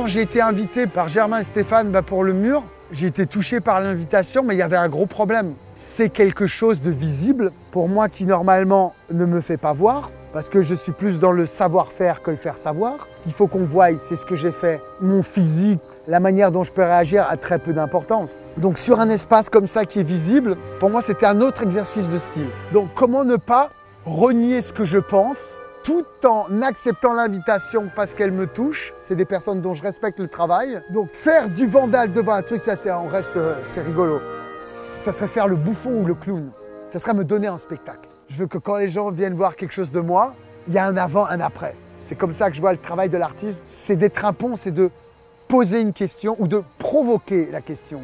quand j'ai été invité par Germain et Stéphane pour le mur, j'ai été touché par l'invitation, mais il y avait un gros problème. C'est quelque chose de visible, pour moi qui normalement ne me fait pas voir, parce que je suis plus dans le savoir-faire que le faire savoir. Il faut qu'on voie, c'est ce que j'ai fait. Mon physique, la manière dont je peux réagir a très peu d'importance. Donc sur un espace comme ça qui est visible, pour moi c'était un autre exercice de style. Donc comment ne pas renier ce que je pense, tout en acceptant l'invitation parce qu'elle me touche. C'est des personnes dont je respecte le travail. Donc faire du vandale devant un truc, ça c'est rigolo. Ça serait faire le bouffon ou le clown. Ça serait me donner un spectacle. Je veux que quand les gens viennent voir quelque chose de moi, il y a un avant, un après. C'est comme ça que je vois le travail de l'artiste. C'est d'être un pont, c'est de poser une question ou de provoquer la question.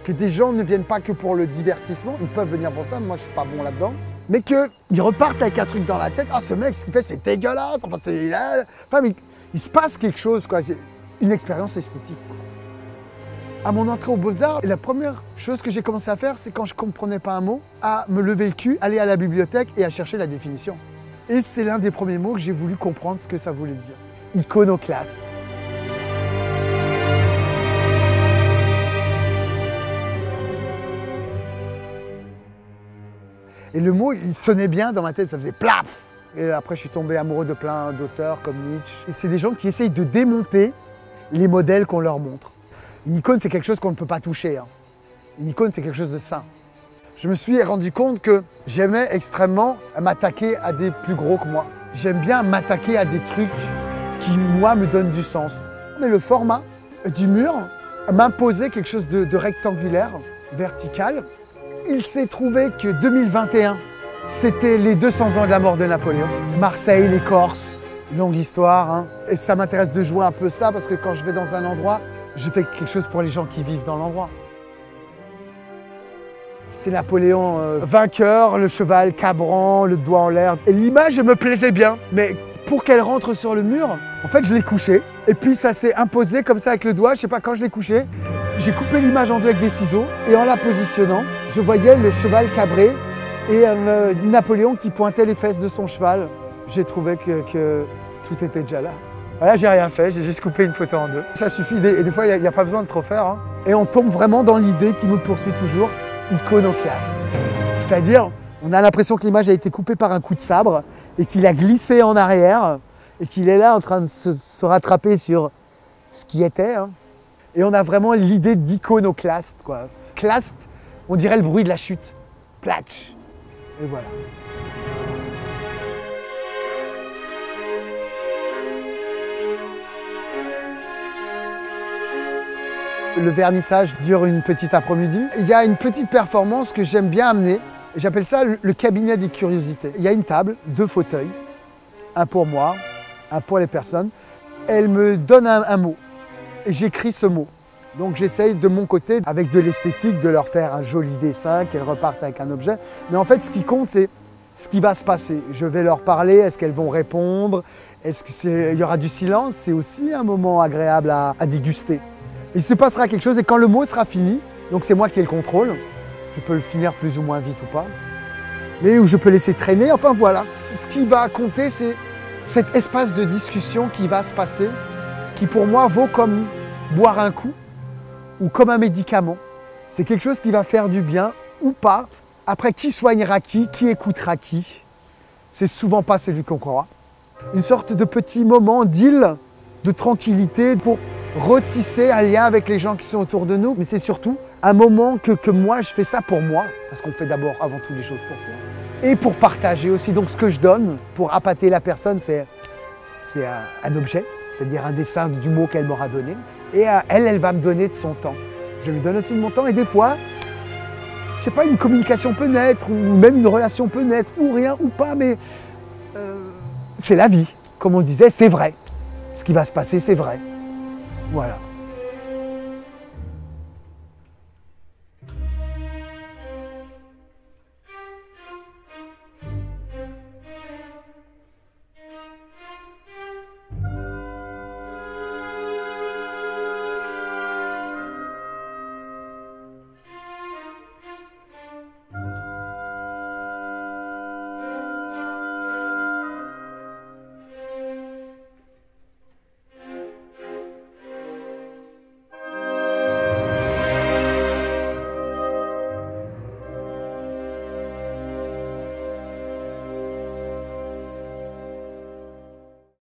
Que des gens ne viennent pas que pour le divertissement, ils peuvent venir pour ça, moi je suis pas bon là-dedans. Mais qu'ils repartent avec un truc dans la tête, ah ce mec ce qu'il fait c'est dégueulasse, enfin c'est... Enfin mais il se passe quelque chose quoi, c'est une expérience esthétique. À mon entrée aux Beaux-Arts, la première chose que j'ai commencé à faire, c'est quand je ne comprenais pas un mot, à me lever le cul, aller à la bibliothèque et à chercher la définition. Et c'est l'un des premiers mots que j'ai voulu comprendre ce que ça voulait dire. Iconoclaste. Et le mot, il sonnait bien dans ma tête, ça faisait plaf. Et après, je suis tombé amoureux de plein d'auteurs comme Nietzsche. Et c'est des gens qui essayent de démonter les modèles qu'on leur montre. Une icône, c'est quelque chose qu'on ne peut pas toucher. Hein. Une icône, c'est quelque chose de sain. Je me suis rendu compte que j'aimais extrêmement m'attaquer à des plus gros que moi. J'aime bien m'attaquer à des trucs qui, moi, me donnent du sens. Mais le format du mur m'imposait quelque chose de rectangulaire, vertical. Il s'est trouvé que 2021, c'était les 200 ans de la mort de Napoléon. Marseille, les Corses, longue histoire. Hein. Et ça m'intéresse de jouer un peu ça parce que quand je vais dans un endroit, je fais quelque chose pour les gens qui vivent dans l'endroit. C'est Napoléon vainqueur, le cheval cabrant, le doigt en l'air. Et l'image me plaisait bien, mais pour qu'elle rentre sur le mur, en fait je l'ai couché. Et puis ça s'est imposé comme ça avec le doigt, je sais pas, quand je l'ai couché, j'ai coupé l'image en deux avec des ciseaux. Et en la positionnant, je voyais le cheval cabré et Napoléon qui pointait les fesses de son cheval. J'ai trouvé que tout était déjà là. Voilà, j'ai rien fait, j'ai juste coupé une photo en deux. Ça suffit, et des fois, il n'y a pas besoin de trop faire. Hein. Et on tombe vraiment dans l'idée qui me poursuit toujours, iconoclaste. C'est-à-dire, on a l'impression que l'image a été coupée par un coup de sabre et qu'il a glissé en arrière et qu'il est là en train de se rattraper sur ce qui était. Hein. Et on a vraiment l'idée d'iconoclaste, quoi. Claste, on dirait le bruit de la chute. Platch. Et voilà. Le vernissage dure une petite après-midi. Il y a une petite performance que j'aime bien amener. J'appelle ça le cabinet des curiosités. Il y a une table, 2 fauteuils, un pour moi, un pour les personnes. Elle me donne un mot et j'écris ce mot. Donc j'essaye de mon côté, avec de l'esthétique, de leur faire un joli dessin, qu'elles repartent avec un objet. Mais en fait, ce qui compte, c'est ce qui va se passer. Je vais leur parler, est-ce qu'elles vont répondre? Est-ce qu'il y aura du silence? C'est aussi un moment agréable à déguster. Il se passera quelque chose et quand le mot sera fini, donc c'est moi qui ai le contrôle, je peux le finir plus ou moins vite ou pas, mais où je peux laisser traîner, enfin voilà. Ce qui va compter, c'est cet espace de discussion qui va se passer, qui pour moi vaut comme boire un coup ou comme un médicament. C'est quelque chose qui va faire du bien ou pas. Après, qui soignera qui écoutera qui? C'est souvent pas celui qu'on croit. Une sorte de petit moment d'île, de tranquillité pour retisser un lien avec les gens qui sont autour de nous, mais c'est surtout un moment que moi je fais ça pour moi, parce qu'on fait d'abord avant tout les choses pour soi, et pour partager aussi. Donc ce que je donne pour appâter la personne, c'est un objet, c'est-à-dire un dessin du mot qu'elle m'aura donné, et elle va me donner de son temps. Je lui donne aussi de mon temps, et des fois, je sais pas, une communication peut naître, ou même une relation peut naître, ou rien, ou pas, mais c'est la vie. Comme on disait, c'est vrai. Ce qui va se passer, c'est vrai. Voilà.